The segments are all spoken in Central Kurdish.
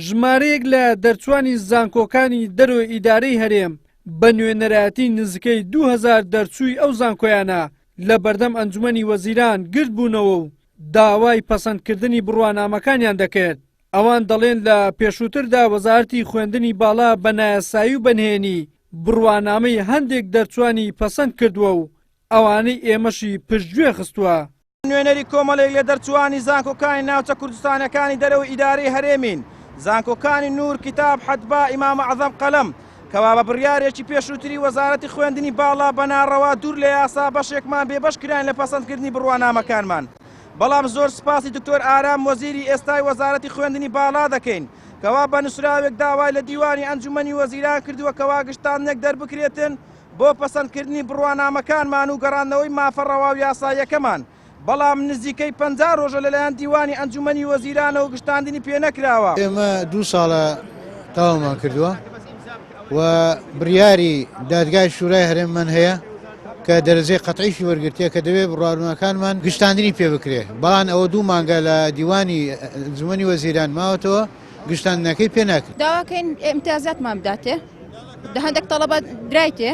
ژمارەیەک لە دەرچوانی زانکۆکانی دەرەوەی ئیدارەی هەرێم بە نوێنەرایەتی نزیکەی 2000 دەرچووی ئەو زانکۆیانە لە بەردەم ئەنجومەنی وەزیران گرت بوونەوە و داوای پەسەندکردنی بڕوانامەکانیان دەکرد. ئەوان دەڵێن لە پێشووتردا وەزارەتی خوێندنی باڵا بە نایاسایی و بەنهێنی بڕوانامەی هەندێک دەرچوانی پەسەند کردووە و ئەوانەی ئێمەشی پشتگوێ خستووە. نوێنەری کۆمەڵێک لە دەرچوانی زانکۆکانی ناوچە کوردستانەکانی دەرەوەی ئیدارەی هەرێمین، زانکۆکانی نور، کتاب، حەتبا، ئیمام عەزەم، قەلەم، کەوا بە بڕیارێکی پێشووتری وەزارەتی خوێندنی باڵا بەناڕەوا دوور لە یاسا بەشێکمان بێبەش کران لە پەسەندکردنی بڕوانامەکانمان. بەڵام زۆر سپاسی دکتۆر ئارام وەزیری ئێستای وەزارەتی خوێندنی باڵا دەکەین کەوا بە نووسراوێک داوای لە دیوانی ئەنجومەنی وەزیران کردووە کەوا گشتانێک دەربکرێتن بۆ پەسەندکردنی بڕوانامەکانمان و گەڕاندنەوەی مافە ڕەوا و یاساییەکەمان. بەڵام نزیکەی 50 ڕۆژە لەلایەن دیوانی ئەنجومەنی وەزیرانە و گشتاندنی پێ نەکراوە. ئێمە 2 ساڵە تاوامان کردووە و بڕیاری دادگای شورای هەرێممان هەیە کە دەرەجەی قەتعیشی وەرگرتیە کە دەوێت بڕوانامەکانمان گشتاندنی پێ بکرێ. بەڵام ئەوە 2 مانگە لە دیوانی ئەنجومەنی وەزیران ماوەتەوە گشتاندنەکەی پێ ناکرد. داواکەین ئیمتیازاتمان بداتێ، هەندێک تەڵەبەت درایتێ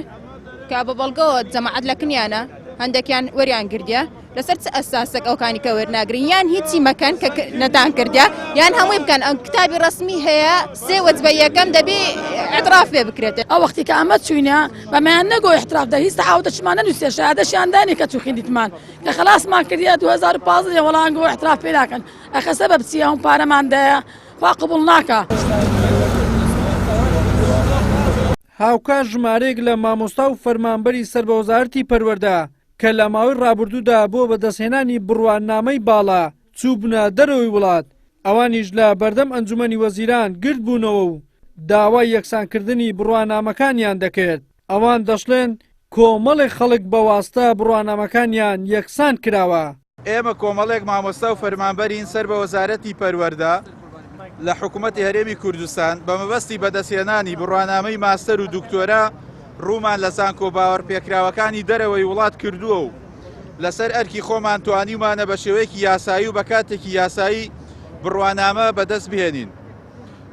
کە بە بەڵگەوە جەماعەت لە کنیانە هەندێکیان وەریان گردیە لەسەر چ ئەساسێک ئەوکانی کە وەرناگرن یان هیچی مەکەن کە نەتان کردیا یان هەمووی بکەن. ئەم کتابی ڕسمی هەیە 3 وەجبە یەکەم دەبێ ئەتراف پێ بکرێتێت. ئەو وەختی کە ئەمە چوینە بەمایان نەگۆی احتراف دا هیچ تەعاوتەشمان نەنووسێ شایدەشیاندانی کە چوخیندیتمان کە خلاصمان کردیە 2015 وەڵام گۆ احتراف پێ ناکەن. ئەخە سەبەب چییە هەم پارەمان دەیە خوا قبوڵ ناکە. هاوکار ژمارەیەک لە مامۆستا و فەرمانبەری سەر بە وەزارەتی پەروەردە کە لە ماوەی ڕابردوودا بۆ بەدەستهێنانی بڕوانامەی باڵا چوو بوونە دەرەوەی وڵات، ئەوانیش لە بەردەم ئەنجومەنی وەزیران گرت بوونەوە و داوای یەکسانکردنی بڕوانامەکانیان دەکرد. ئەوان دەشڵێن کۆمەڵێک خەڵک بەواستە بڕوانامەکانیان یەکسان کراوە. ئێمە کۆمەڵێک مامۆستا و فەرمانبەرین سەر بە وەزارەتی پەروەردە لە حکوومەتی هەرێمی کوردستان بە مەبەستی بەدەستهێنانی بڕوانامەی ماستەر و دکتۆرا ڕوومان لە زانکۆ باوەڕپێکراوەکانی دەرەوەی وڵات کردووە و لەسەر ئەرکی خۆمان توانیمانە بە شێوەیەکی یاسایی و بە کاتێکی یاسایی بڕوانامە بەدەست بهێنین.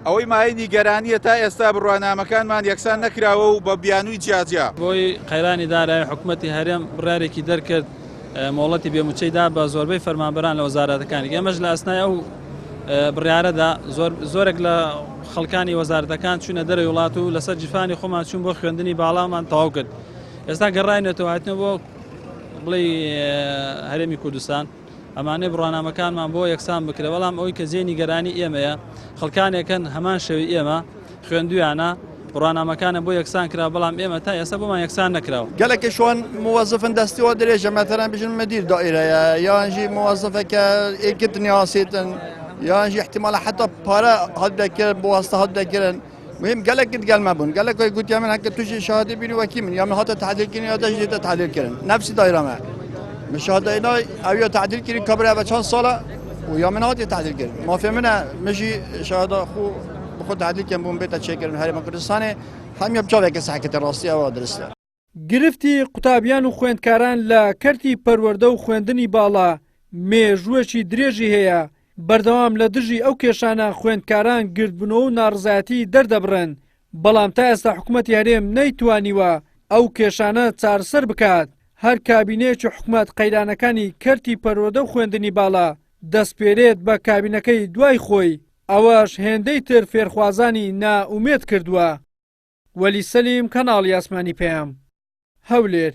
ئەوەی مای نیگەرانیە تا ئێستا بڕوانامەکانمان یەکسان نەکراوە و بە بیانووی جیاجیا. بۆی قەیرانی دارایی حکوومەتی هەرێم بڕارێکی دەرکرد مۆڵەتی بێموچەیدا بە زۆربەی فەرمانبەران لە وەزارەتەکانی. ئێمەش لە ئەسنای ئەو بڕیارەدا زۆرێک لە خەڵکانی وەزارەتەکان چوونە دەرەوەی وڵات و لەسەر جیفانی خۆمان چوون بۆ خوێندنی باڵامان تەواو کرد. ئێستا گەڕاینەوە هاتنەوە بۆ بڵێ هەرێمی کوردستان ئەمانەی بڕوانامەکانمان بۆ یەکسان بکرێ. بەڵام ئەوەی کە زێنی گەرانی ئێمەیە خەڵکانێکن هەمان شەوی ئێمە خوێندویانە بڕوانامەکانە بۆ یەکسان کرا بەڵام ئێمە تا ئێستا بۆمان یەکسان نەکراوە. گەلێکی شۆن موظفن دەستیەوە درێژە مەتەران بژن مدیر دائیرەیە یانجی موظفەکە ئێکتنی هاسێتن یانجی احتمالا حتا پارە هەڵدەکرد بۆ هەستە هەڵدەکردن. مهم گەلێکت گەلمە بوون گەلێک گوتیا من هەکە تووشی شاهدی بینی وەکی من یا من هاتە تحلیلکردن یا دەژێتە تحلیلکردن نفسی دایرەمە مشاهدەینا ئەویا تعدیلکردی کەبرا بە چەند ساڵە و یا من هاتی تعدیلکردن مافێ منە مژی شاهدا خۆ تعدیلکردن بووم بێتە چێکردن هەرێمە کوردستانê هەمیە بچاوێکە سەحکەتە ڕاستی ئەوە درستە. گرفتی قوتابیان و خوێندکاران لە کەرتی پەروەردە و خوێندنی باڵا مێژووەکی درێژی هەیە. بەردەوام لە دژی ئەو کێشانە خوێندکاران گردبوونەوە و ناڕزایەتی دەردەبڕن، بەڵام تا ئێستا حکوومەتی هەرێم نەیتوانیوە ئەو کێشانە چارەسەر بکات. هەر کابینەیەکی حکوومەت قەیرانەکانی کەرتی پەروەردە و خوێندنی باڵا دەستپێرێت بە کابینەکەی دوای خۆی، ئەوەش هێندەی تر فێرخوازانی نائومێد کردووە. وەلی سەلیم، کەناڵی ئاسمانی پێم، هەولێر.